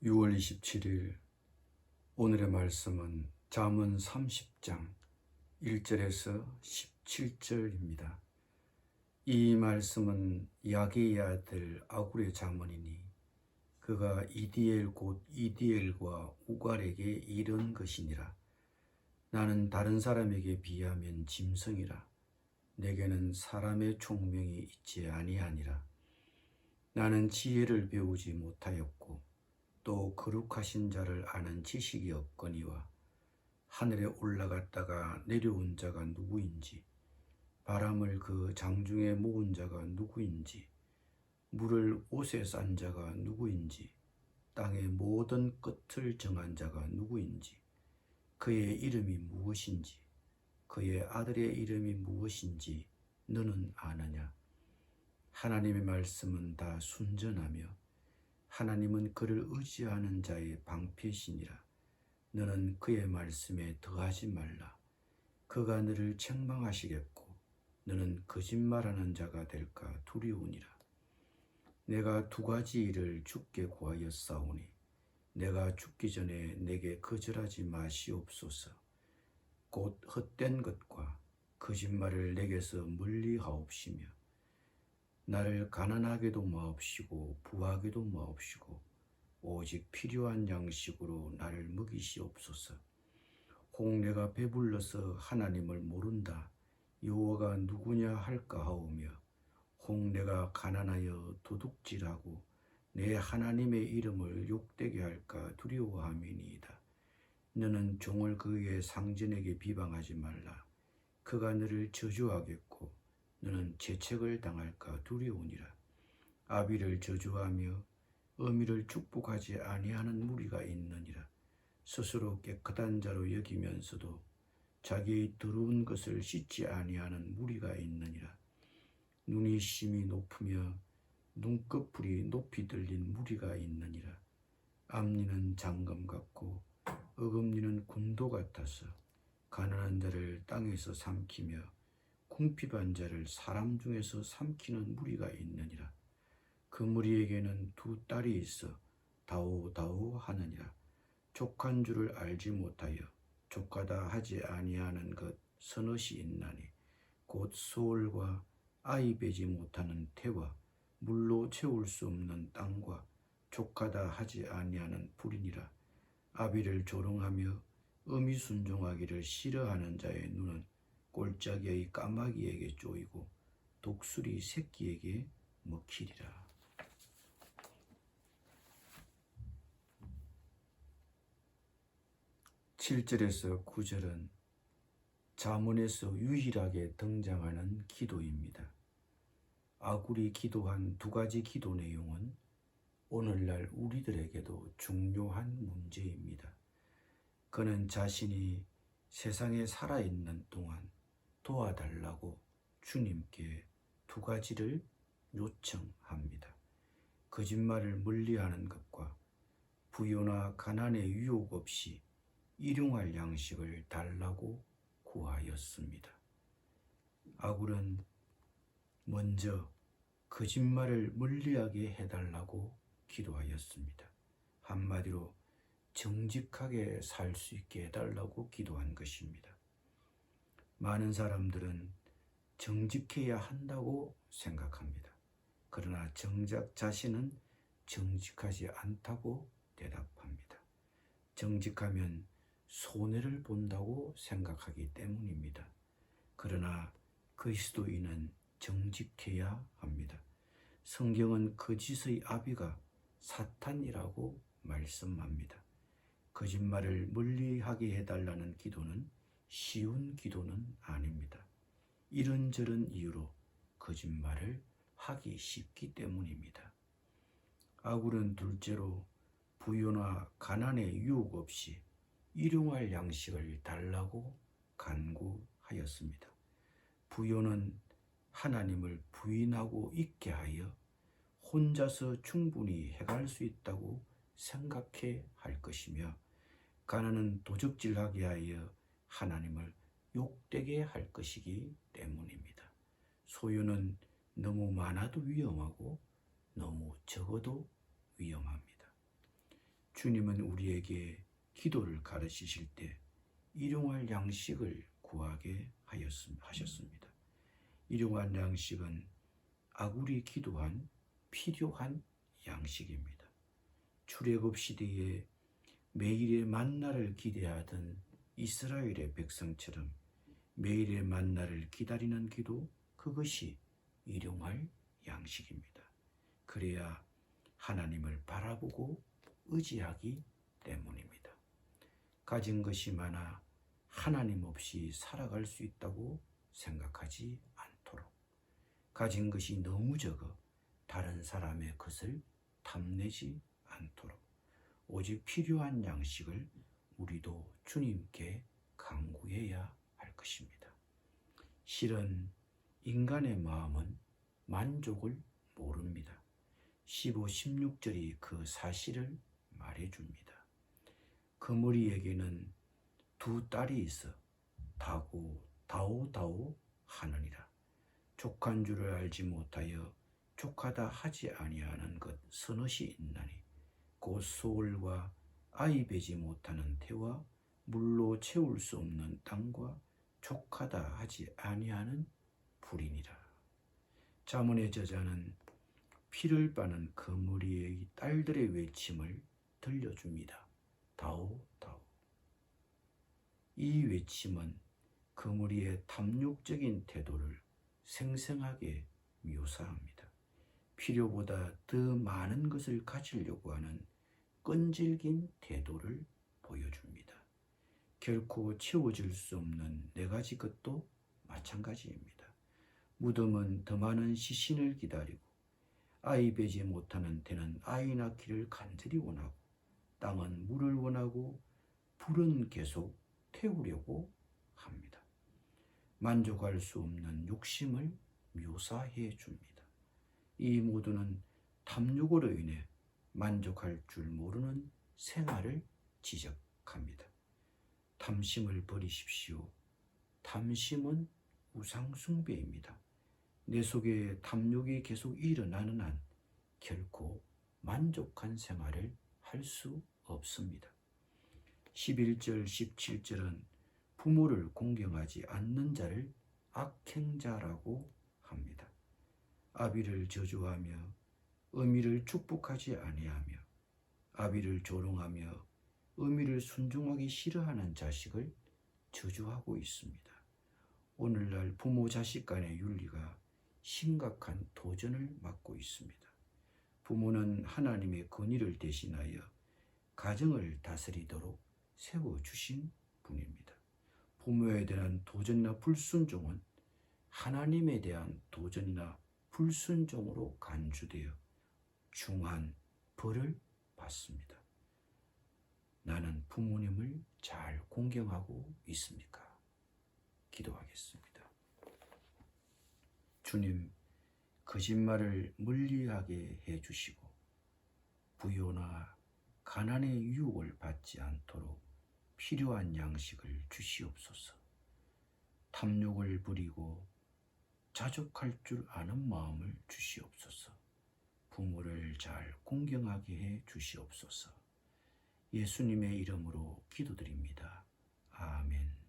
6월 27일 오늘의 말씀은 잠언 30장 1절에서 17절입니다. 이 말씀은 야게의 아들 아굴의 잠언이니 그가 이디엘 곧 이디엘과 우갈에게 이른 것이니라. 나는 다른 사람에게 비하면 짐승이라. 내게는 사람의 총명이 있지 아니하니라. 나는 지혜를 배우지 못하였고 또 거룩하신 자를 아는 지식이 없거니와 하늘에 올라갔다가 내려온 자가 누구인지, 바람을 그 장중에 모은 자가 누구인지, 물을 옷에 싼 자가 누구인지, 땅의 모든 끝을 정한 자가 누구인지, 그의 이름이 무엇인지, 그의 아들의 이름이 무엇인지 너는 아느냐? 하나님의 말씀은 다 순전하며 하나님은 그를 의지하는 자의 방패시니라. 너는 그의 말씀에 더하지 말라. 그가 너를 책망하시겠고 너는 거짓말하는 자가 될까 두려우니라. 내가 두 가지 일을 주께 구하였사오니 내가 죽기 전에 내게 거절하지 마시옵소서. 곧 헛된 것과 거짓말을 내게서 멀리하옵시며 나를 가난하게도 마옵시고 부하게도 마옵시고 오직 필요한 양식으로 나를 먹이시옵소서. 혹 내가 배불러서 하나님을 모른다 여호와가 누구냐 할까 하오며 혹 내가 가난하여 도둑질하고 내 하나님의 이름을 욕되게 할까 두려워함이니이다. 너는 종을 그의 상전에게 비방하지 말라. 그가 너를 저주하겠고 너는 채책을 당할까 두려우니라. 아비를 저주하며 어미를 축복하지 아니하는 무리가 있느니라. 스스로 깨끗한 자로 여기면서도 자기의 더러운 것을 씻지 아니하는 무리가 있느니라. 눈이 심히 높으며 눈꺼풀이 높이 들린 무리가 있느니라. 앞니는 장검 같고 어금니는 군도 같아서 가난한 자를 땅에서 삼키며 궁핍한 자를 사람 중에서 삼키는 무리가 있느니라. 그 무리에게는 두 딸이 있어 다오다오 하느니라. 족한 줄을 알지 못하여 족하다 하지 아니하는 것 서넛이 있나니 곧 소울과 아이 베지 못하는 태와 물로 채울 수 없는 땅과 족하다 하지 아니하는 불이니라. 아비를 조롱하며 어미 순종하기를 싫어하는 자의 눈은 골짜기의 까마귀에게 쪼이고 독수리 새끼에게 먹히리라. (7절에서) 9절은 잠언에서 유일하게 등장하는 기도입니다. 아굴이 기도한 두 가지 기도 내용은 오늘날 우리들에게도 중요한 문제입니다. 그는 자신이 세상에 살아있는 동안 도와달라고 주님께 두 가지를 요청합니다. 거짓말을 멀리하는 것과 부요나 가난의 유혹 없이 일용할 양식을 달라고 구하였습니다. 아굴은 먼저 거짓말을 멀리하게 해달라고 기도하였습니다. 한마디로 정직하게 살 수 있게 해달라고 기도한 것입니다. 많은 사람들은 정직해야 한다고 생각합니다. 그러나 정작 자신은 정직하지 않다고 대답합니다. 정직하면 손해를 본다고 생각하기 때문입니다. 그러나 그리스도인은 정직해야 합니다. 성경은 거짓의 아비가 사탄이라고 말씀합니다. 거짓말을 멀리하게 해달라는 기도는 쉬운 기도는 아닙니다. 이런저런 이유로 거짓말을 하기 쉽기 때문입니다. 아굴은 둘째로 부요나 가난의 유혹 없이 일용할 양식을 달라고 간구하였습니다. 부요는 하나님을 부인하고 있게 하여 혼자서 충분히 해갈 수 있다고 생각해 할 것이며 가난은 도적질하게 하여 하나님을 욕되게 할 것이기 때문입니다. 소유는 너무 많아도 위험하고 너무 적어도 위험합니다. 주님은 우리에게 기도를 가르치실 때 일용할 양식을 구하게 하셨습니다. 일용할 양식은 아굴이 기도한 필요한 양식입니다. 출애굽 시대에 매일의 만나를 기대하던 이스라엘의 백성처럼 매일의 만나를 기다리는 기도, 그것이 일용할 양식입니다. 그래야 하나님을 바라보고 의지하기 때문입니다. 가진 것이 많아 하나님 없이 살아갈 수 있다고 생각하지 않도록, 가진 것이 너무 적어 다른 사람의 것을 탐내지 않도록 오직 필요한 양식을 우리도 주님께 간구해야 할 것입니다. 실은 인간의 마음은 만족을 모릅니다. 15, 16절이 그 사실을 말해줍니다. 그무리에게는 두 딸이 있어 다오다오 하느니라. 족한 줄을 알지 못하여 족하다 하지 아니하는 것 서너시 있나니 곧 소울과 아이 베지 못하는 태와 물로 채울 수 없는 땅과 족하다 하지 아니하는 불이니라. 잠언의 저자는 피를 빠는 그무리의 딸들의 외침을 들려줍니다. 다오 다오. 이 외침은 그무리의 탐욕적인 태도를 생생하게 묘사합니다. 필요보다 더 많은 것을 가지려고 하는 끈질긴 태도를 보여줍니다. 결코 채워질 수 없는 네 가지 것도 마찬가지입니다. 무덤은 더 많은 시신을 기다리고 아이 베지 못하는 태는 아이 낳기를 간절히 원하고 땅은 물을 원하고 불은 계속 태우려고 합니다. 만족할 수 없는 욕심을 묘사해 줍니다. 이 모두는 탐욕으로 인해 만족할 줄 모르는 생활을 지적합니다. 탐심을 버리십시오. 탐심은 우상숭배입니다. 내 속에 탐욕이 계속 일어나는 한 결코 만족한 생활을 할 수 없습니다. 11절, 17절은 부모를 공경하지 않는 자를 악행자라고 합니다. 아비를 저주하며 어미를 축복하지 아니하며 아비를 조롱하며 어미를 순종하기 싫어하는 자식을 저주하고 있습니다. 오늘날 부모 자식 간의 윤리가 심각한 도전을 맞고 있습니다. 부모는 하나님의 권위를 대신하여 가정을 다스리도록 세워주신 분입니다. 부모에 대한 도전이나 불순종은 하나님에 대한 도전이나 불순종으로 간주되어 중한 벌을 받습니다. 나는 부모님을 잘 공경하고 있습니까? 기도하겠습니다. 주님, 거짓말을 멀리하게 해주시고 부요나 가난의 유혹을 받지 않도록 필요한 양식을 주시옵소서. 탐욕을 부리고 자족할 줄 아는 마음을 주시옵소서. 부모를 잘 공경하게 해 주시옵소서. 예수님의 이름으로 기도드립니다. 아멘.